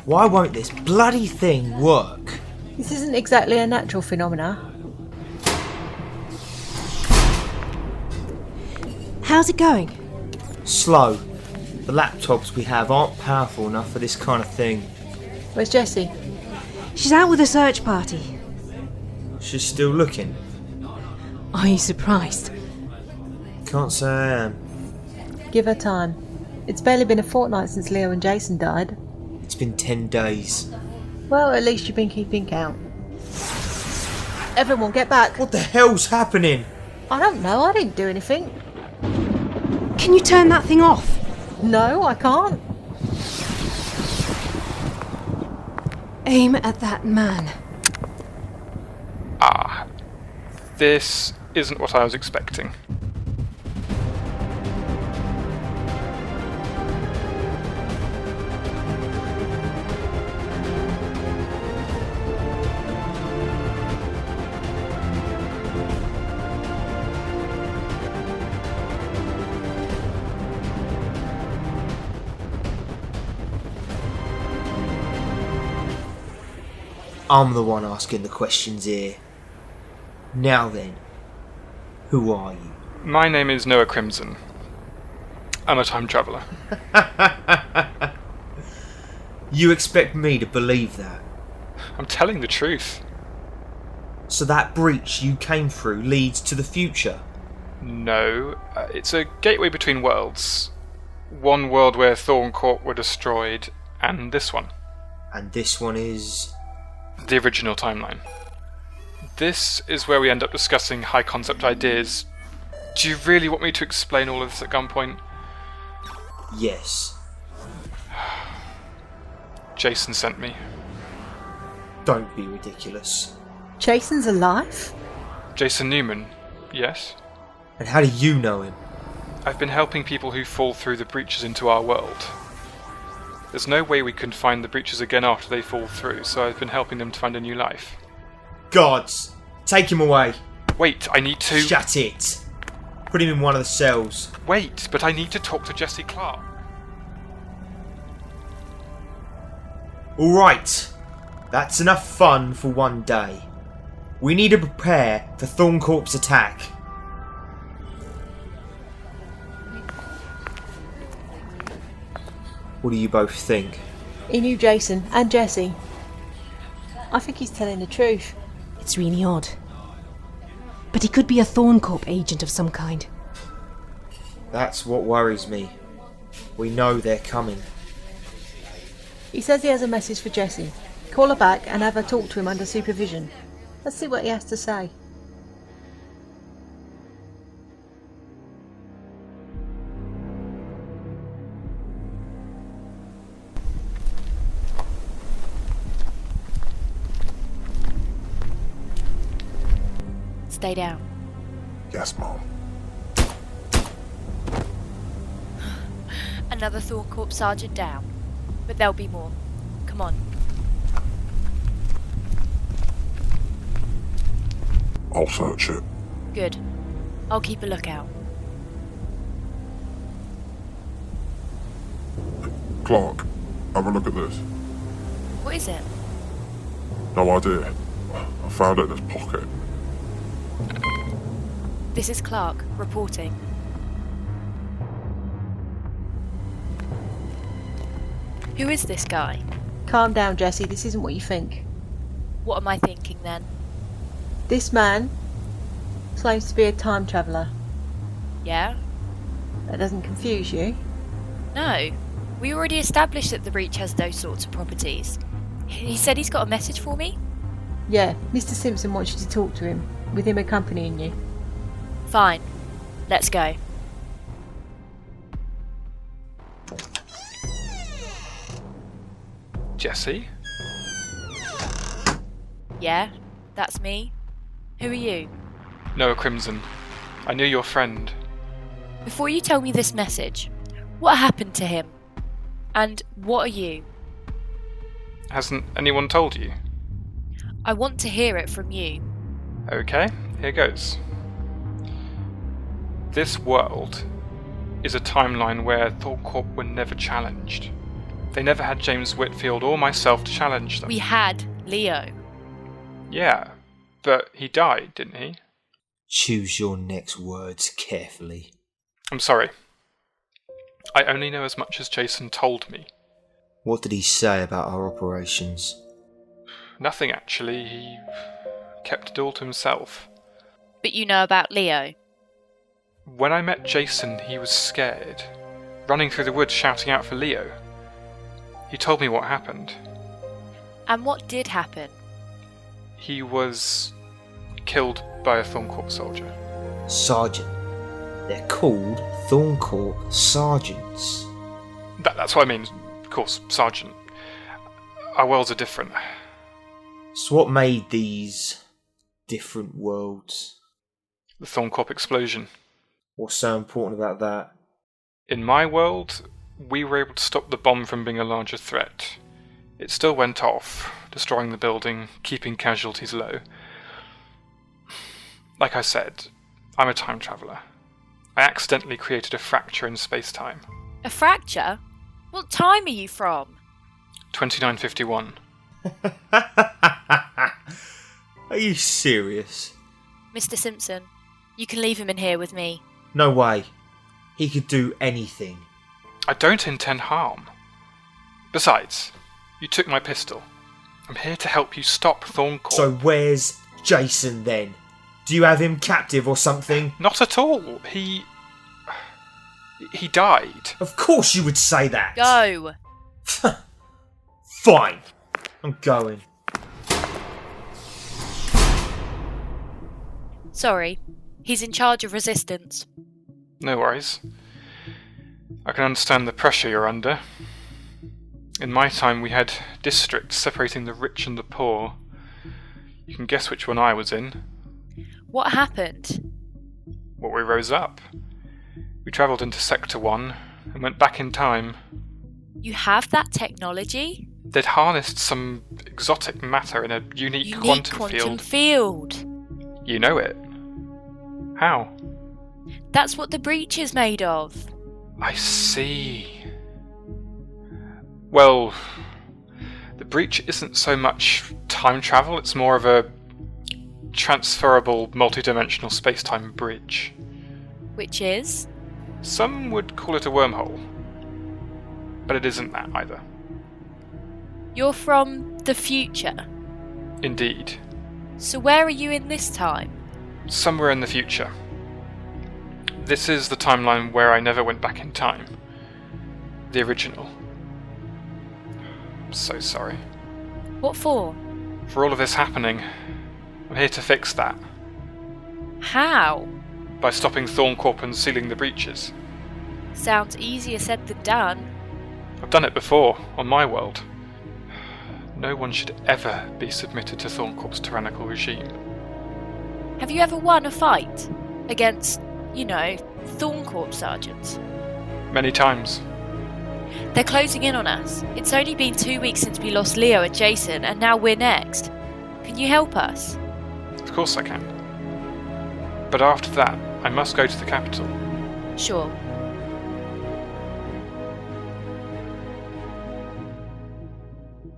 Why won't this bloody thing work? This isn't exactly a natural phenomena. How's it going? Slow. The laptops we have aren't powerful enough for this kind of thing. Where's Jessie? She's out with a search party. She's still looking. Are you surprised? Can't say I am. Give her time. It's barely been a fortnight since Leo and Jason died. It's been 10 days. Well, at least you've been keeping count. Everyone, get back. What the hell's happening? I don't know, I didn't do anything. Can you turn that thing off? No, I can't. Aim at that man. Ah, this isn't what I was expecting. I'm the one asking the questions here. Now then, who are you? My name is Noah Crimson. I'm a time traveller. You expect me to believe that? I'm telling the truth. So that breach you came through leads to the future? No, it's a gateway between worlds. One world where ThornCorp were destroyed, and this one. And this one is... The original timeline. This is where we end up discussing high concept ideas. Do you really want me to explain all of this at gunpoint? Yes. Jason sent me. Don't be ridiculous. Jason's alive? Jason Newman, yes? And how do you know him? I've been helping people who fall through the breaches into our world. There's no way we can find the breaches again after they fall through, so I've been helping them to find a new life. Gods! Take him away! Wait, I need to... Shut it! Put him in one of the cells. Wait, but I need to talk to Jesse Clark. Alright. That's enough fun for one day. We need to prepare for ThornCorp's attack. What do you both think? He knew Jason and Jessie. I think he's telling the truth. It's really odd. But he could be a ThornCorp agent of some kind. That's what worries me. We know they're coming. He says he has a message for Jessie. Call her back and have her talk to him under supervision. Let's see what he has to say. Stay down. Yes, Mom. Another ThornCorp sergeant down. But there'll be more. Come on. I'll search it. Good. I'll keep a lookout. Clark, have a look at this. What is it? No idea. I found it in his pocket. This is Clark, reporting. Who is this guy? Calm down, Jessie. This isn't what you think. What am I thinking then? This man claims to be a time traveller. Yeah? That doesn't confuse you? No. We already established that the breach has those sorts of properties. He said he's got a message for me? Yeah, Mr. Simpson wants you to talk to him, with him accompanying you. Fine. Let's go. Jesse? Yeah? That's me? Who are you? Noah Crimson. I knew your friend. Before you tell me this message, what happened to him? And what are you? Hasn't anyone told you? I want to hear it from you. Okay, here goes. This world is a timeline where ThornCorp were never challenged. They never had James Whitfield or myself to challenge them. We had Leo. Yeah, but he died, didn't he? Choose your next words carefully. I'm sorry. I only know as much as Jason told me. What did he say about our operations? Nothing, actually. He kept it all to himself. But you know about Leo. When I met Jason, he was scared, running through the woods shouting out for Leo. He told me what happened. And what did happen? He was killed by a ThornCorp soldier. Sergeant. They're called ThornCorp sergeants. That's what I mean, of course, Sergeant. Our worlds are different. So what made these different worlds? The ThornCorp explosion. What's so important about that? In my world, we were able to stop the bomb from being a larger threat. It still went off, destroying the building, keeping casualties low. Like I said, I'm a time traveller. I accidentally created a fracture in space-time. A fracture? What time are you from? 2951. Are you serious? Mr. Simpson, you can leave him in here with me. No way. He could do anything. I don't intend harm. Besides, you took my pistol. I'm here to help you stop ThornCorp. So where's Jason then? Do you have him captive or something? Not at all. He died. Of course you would say that. Go! Fine. I'm going. Sorry, he's in charge of resistance. No worries. I can understand the pressure you're under. In my time, we had districts separating the rich and the poor. You can guess which one I was in. What happened? Well, we rose up. We travelled into Sector 1 and went back in time. You have that technology? They'd harnessed some exotic matter in a unique quantum field. You know it. How? That's what the breach is made of. I see. Well, the breach isn't so much time travel, it's more of a transferable multidimensional space-time bridge. Which is? Some would call it a wormhole, but it isn't that either. You're from the future. Indeed. So where are you in this time? Somewhere in the future. This is the timeline where I never went back in time. The original. I'm so sorry. What for? For all of this happening, I'm here to fix that. How? By stopping ThornCorp and sealing the breaches. Sounds easier said than done. I've done it before, on my world. No one should ever be submitted to ThornCorp's tyrannical regime. Have you ever won a fight? Against, ThornCorp sergeants? Many times. They're closing in on us. It's only been 2 weeks since we lost Leo and Jason, and now we're next. Can you help us? Of course I can. But after that, I must go to the capital. Sure.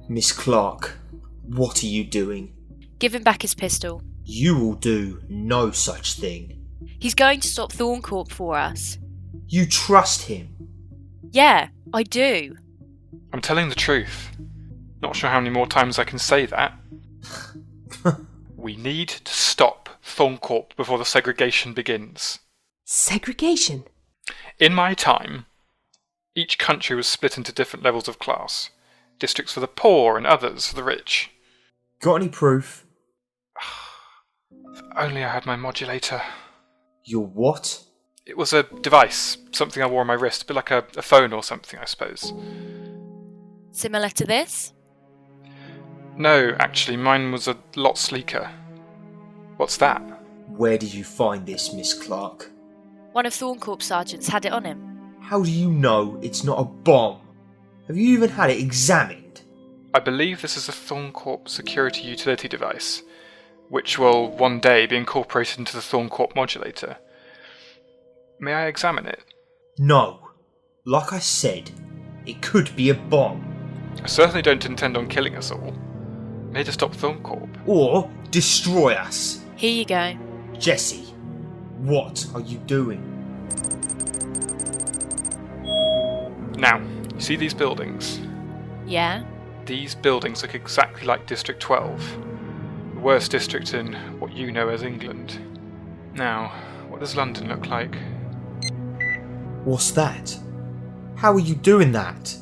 Miss Clark, what are you doing? Give him back his pistol. You will do no such thing. He's going to stop ThornCorp for us. You trust him? Yeah, I do. I'm telling the truth. Not sure how many more times I can say that. We need to stop ThornCorp before the segregation begins. Segregation? In my time, each country was split into different levels of class. Districts for the poor and others for the rich. Got any proof? If only I had my modulator. Your what? It was a device, something I wore on my wrist, a bit like a phone or something, I suppose. Similar to this? No, actually, mine was a lot sleeker. What's that? Where did you find this, Miss Clark? One of ThornCorp sergeants had it on him. How do you know it's not a bomb? Have you even had it examined? I believe this is a ThornCorp security utility device, which will one day be incorporated into the ThornCorp modulator. May I examine it? No. Like I said, it could be a bomb. I certainly don't intend on killing us all. I'm here to stop ThornCorp. Or destroy us. Here you go. Jesse, what are you doing? Now, you see these buildings? Yeah? These buildings look exactly like District 12. The worst district in what you know as England. Now, what does London look like? What's that? How are you doing that?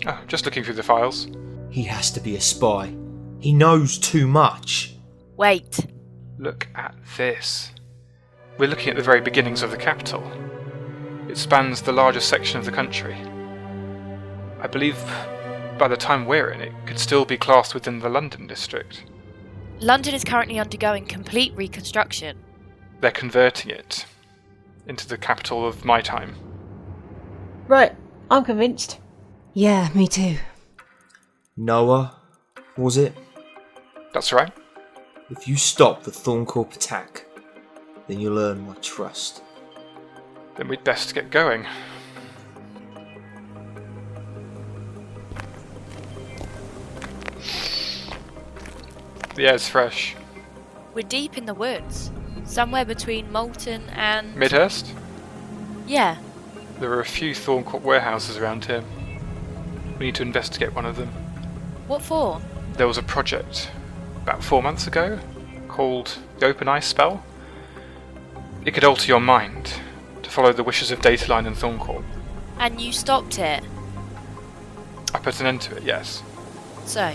Oh, just looking through the files. He has to be a spy. He knows too much. Wait. Look at this. We're looking at the very beginnings of the capital. It spans the largest section of the country. I believe by the time we're in, it could still be classed within the London district. London is currently undergoing complete reconstruction. They're converting it into the capital of my time. Right, I'm convinced. Yeah, me too. Noah, was it? That's right. If you stop the ThornCorp attack, then you'll earn my trust. Then we'd best get going. The air's fresh. We're deep in the woods. Somewhere between Moulton and... Midhurst? Yeah. There are a few ThornCorp warehouses around here. We need to investigate one of them. What for? There was a project about 4 months ago called the Open Eye Spell. It could alter your mind to follow the wishes of Dataline and ThornCorp. And you stopped it. I put an end to it, yes. So,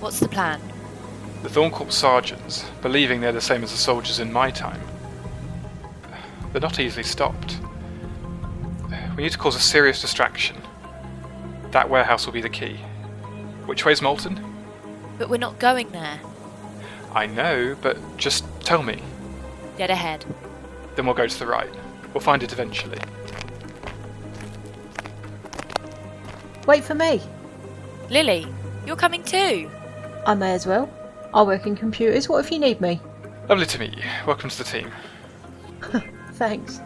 what's the plan? The ThornCorp sergeants, believing they're the same as the soldiers in my time, they're not easily stopped. We need to cause a serious distraction. That warehouse will be the key. Which way's Moulton? But we're not going there. I know, but just tell me. Dead ahead. Then we'll go to the right. We'll find it eventually. Wait for me. Lily, you're coming too. I may as well. I work in computers. What if you need me? Lovely to meet you. Welcome to the team. Thanks.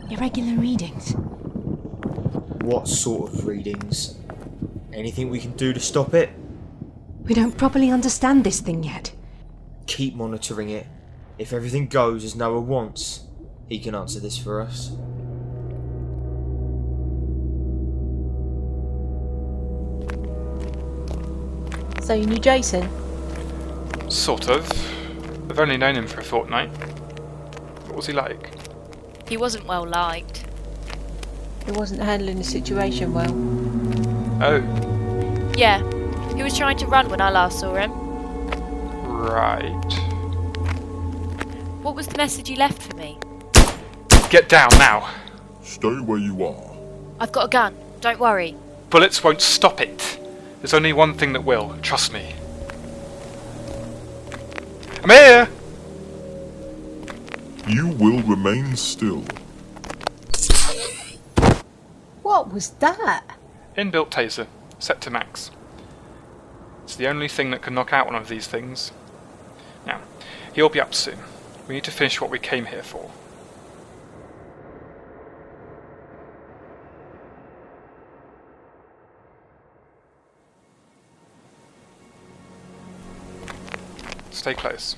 Irregular readings. What sort of readings? Anything we can do to stop it? We don't properly understand this thing yet. Keep monitoring it. If everything goes as Noah wants, he can answer this for us. So you knew Jason? Sort of. I've only known him for a fortnight. What was he like? He wasn't well liked. He wasn't handling the situation well. Oh, Yeah, he was trying to run when I last saw him. right. What was the message he left for me? Get down now. Stay where you are. I've got a gun, don't worry. Bullets won't stop it. There's only one thing that will. Trust me. I'm here! You will remain still. What was that? Inbuilt taser, set to max. It's the only thing that can knock out one of these things. Now, he'll be up soon. We need to finish what we came here for. Stay close.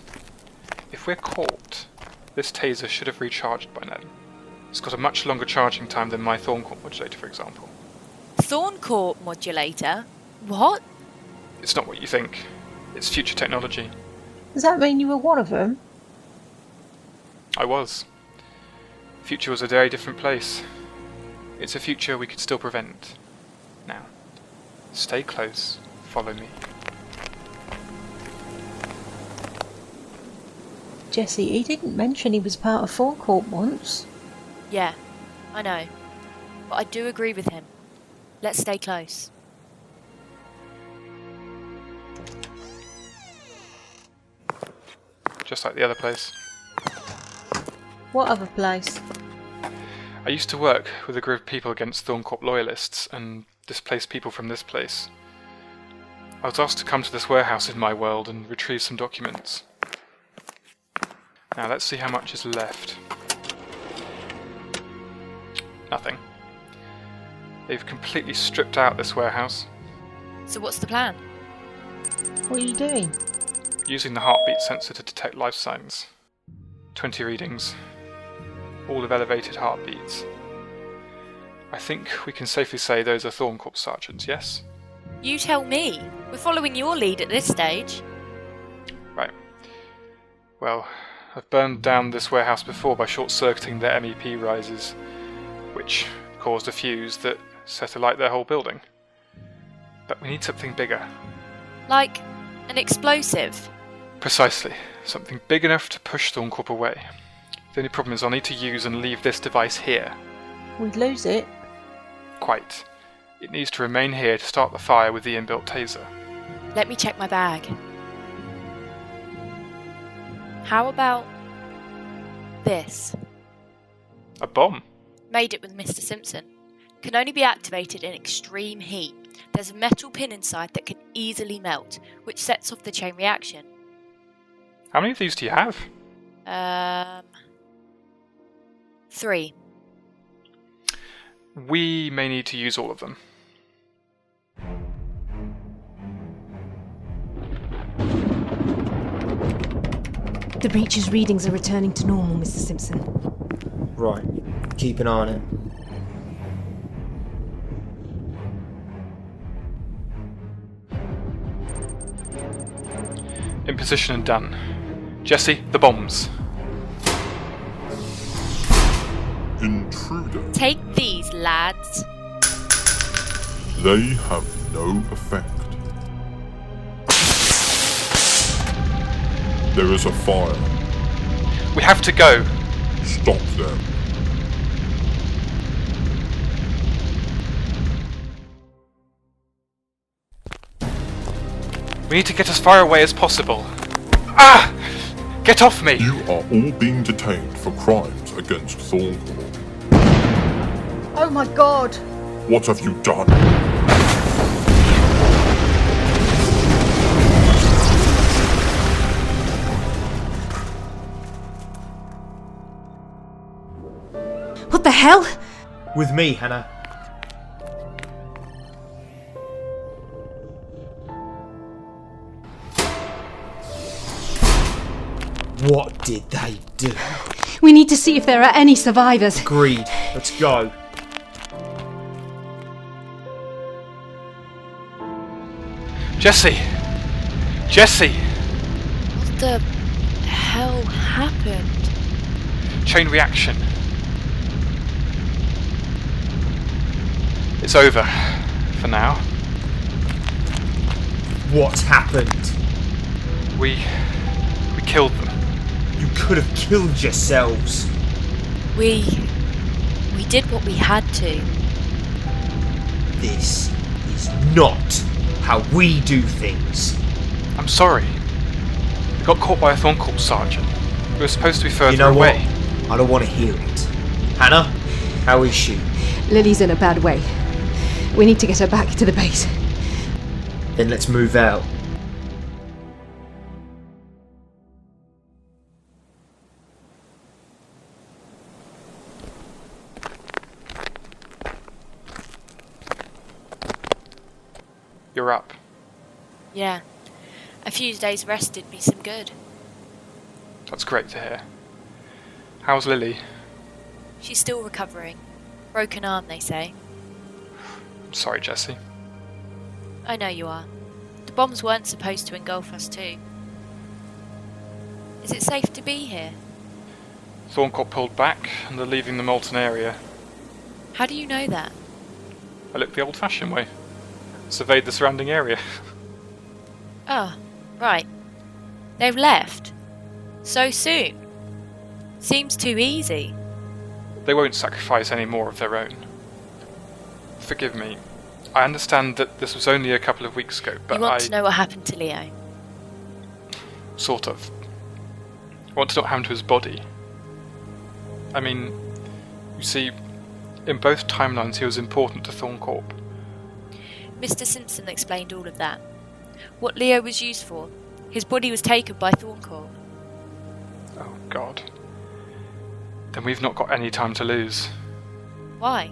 If we're caught, this taser should have recharged by then. It's got a much longer charging time than my ThornCorp modulator, for example. ThornCorp modulator? What? It's not what you think. It's future technology. Does that mean you were one of them? I was. Future was a very different place. It's a future we could still prevent. Now, stay close, follow me. Jesse, he didn't mention he was part of ThornCorp once. Yeah, I know. But I do agree with him. Let's stay close. Just like the other place. What other place? I used to work with a group of people against ThornCorp loyalists, and displace people from this place. I was asked to come to this warehouse in my world and retrieve some documents. Now let's see how much is left. Nothing. They've completely stripped out this warehouse. So what's the plan? What are you doing? Using the heartbeat sensor to detect life signs. 20 readings. All of elevated heartbeats. I think we can safely say those are ThornCorp sergeants, yes? You tell me. We're following your lead at this stage. Right. Well, I've burned down this warehouse before by short-circuiting their MEP risers, which caused a fuse that set alight their whole building. But we need something bigger. Like an explosive. Precisely. Something big enough to push ThornCorp away. The only problem is I'll need to use and leave this device here. We'd lose it. Quite. It needs to remain here to start the fire with the inbuilt taser. Let me check my bag. How about this? A bomb? Made it with Mr. Simpson. Can only be activated in extreme heat. There's a metal pin inside that can easily melt, which sets off the chain reaction. How many of these do you have? 3. We may need to use all of them. The breach's readings are returning to normal, Mr. Simpson. Right. Keep an eye on it. In position and done. Jesse, the bombs. Intruder. Take these, lads. They have no effect. There is a fire. We have to go. Stop them. We need to get as far away as possible. Ah! Get off me! You are all being detained for crimes against ThornCorp. Oh my god! What have you done? What the hell? With me, Hannah. What did they do? We need to see if there are any survivors. Agreed. Let's go. Jesse! Jesse! What the hell happened? Chain reaction. It's over. For now. What happened? We killed them. You could have killed yourselves. We did what we had to. This is not how we do things. I'm sorry. We got caught by a ThornCorp sergeant. We were supposed to be further You know away. what? I don't want to hear it. Hannah, how is she? Lily's in a bad way. We need to get her back to the base. Then let's move out. You're up. Yeah. A few days rest did me some good. That's great to hear. How's Lily? She's still recovering. Broken arm, they say. I'm sorry, Jesse. I know you are. The bombs weren't supposed to engulf us too. Is it safe to be here? ThornCorp pulled back, and they're leaving the molten area. How do you know that? I looked the old-fashioned way. Surveyed the surrounding area. Oh, right. They've left. So soon. Seems too easy. They won't sacrifice any more of their own. Forgive me. I understand that this was only a couple of weeks ago, but You want to know what happened to Leo? Sort of. I want to know what happened to his body. I mean, you see, in both timelines he was important to ThornCorp. Mr. Simpson explained all of that. What Leo was used for. His body was taken by ThornCorp. Oh, God. Then we've not got any time to lose. Why?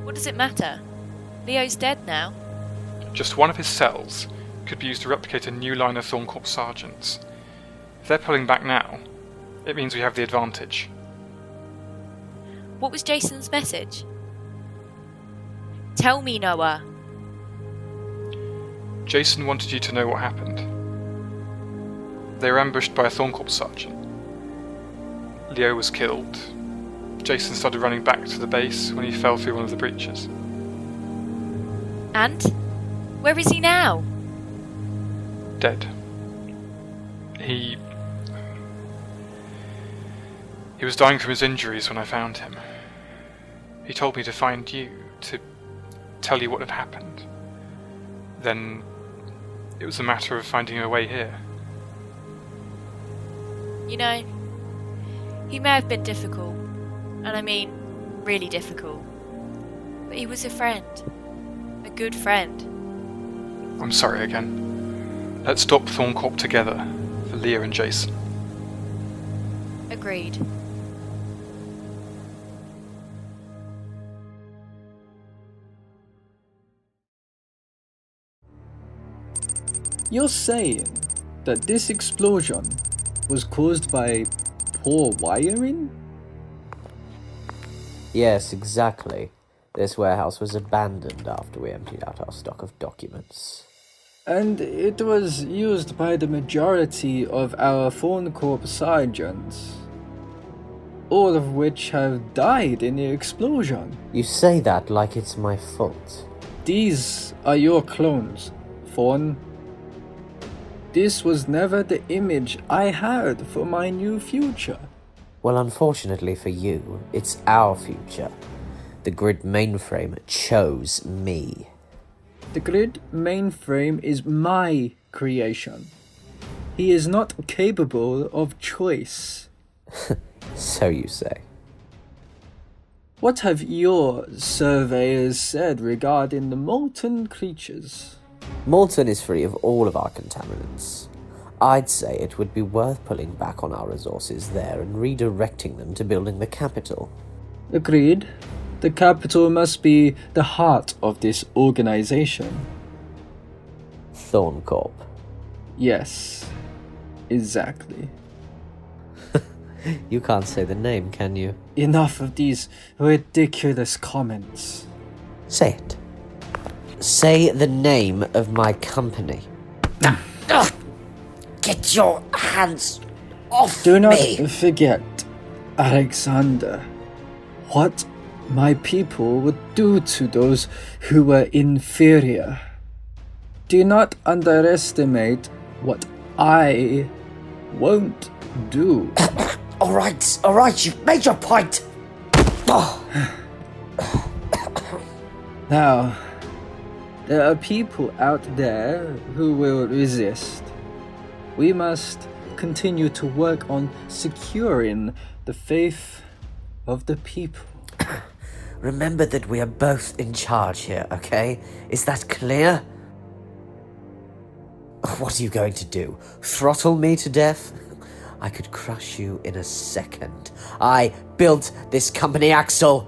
What does it matter? Leo's dead now. Just one of his cells could be used to replicate a new line of ThornCorp sergeants. If they're pulling back now, it means we have the advantage. What was Jason's message? Tell me, Noah. Jason wanted you to know what happened. They were ambushed by a ThornCorp sergeant. Leo was killed. Jason started running back to the base when he fell through one of the breaches. And? Where is he now? Dead. He was dying from his injuries when I found him. He told me to find you, to tell you what had happened. Then it was a matter of finding a way here. You know, he may have been difficult, and I mean, really difficult. But he was a friend. A good friend. I'm sorry again. Let's stop ThornCorp together for Leo and Jason. Agreed. You're saying that this explosion was caused by poor wiring? Yes, exactly. This warehouse was abandoned after we emptied out our stock of documents. And it was used by the majority of our ThornCorp sergeants, all of which have died in the explosion. You say that like it's my fault. These are your clones, Thorn. This was never the image I had for my new future. Well, unfortunately for you, it's our future. The grid mainframe chose me. The grid mainframe is my creation. He is not capable of choice. So you say. What have your surveyors said regarding the molten creatures? Molten is free of all of our contaminants. I'd say it would be worth pulling back on our resources there and redirecting them to building the capital. Agreed. The capital must be the heart of this organization. ThornCorp. Yes, exactly. You can't say the name, can you? Enough of these ridiculous comments. Say it. Say the name of my company. Get your hands off Do not me! forget, Alexander, what my people would do to those who were inferior. Do not underestimate what I won't do. Alright, you've made your point! Now, there are people out there who will resist. We must continue to work on securing the faith of the people. Remember that we are both in charge here, okay? Is that clear? What are you going to do? Throttle me to death? I could crush you in a second. I built this company, Axel.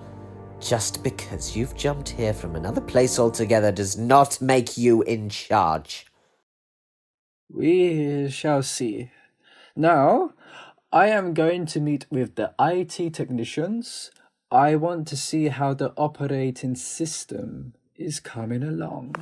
Just because you've jumped here from another place altogether does not make you in charge. We shall see. Now, I am going to meet with the IT technicians. I want to see how the operating system is coming along.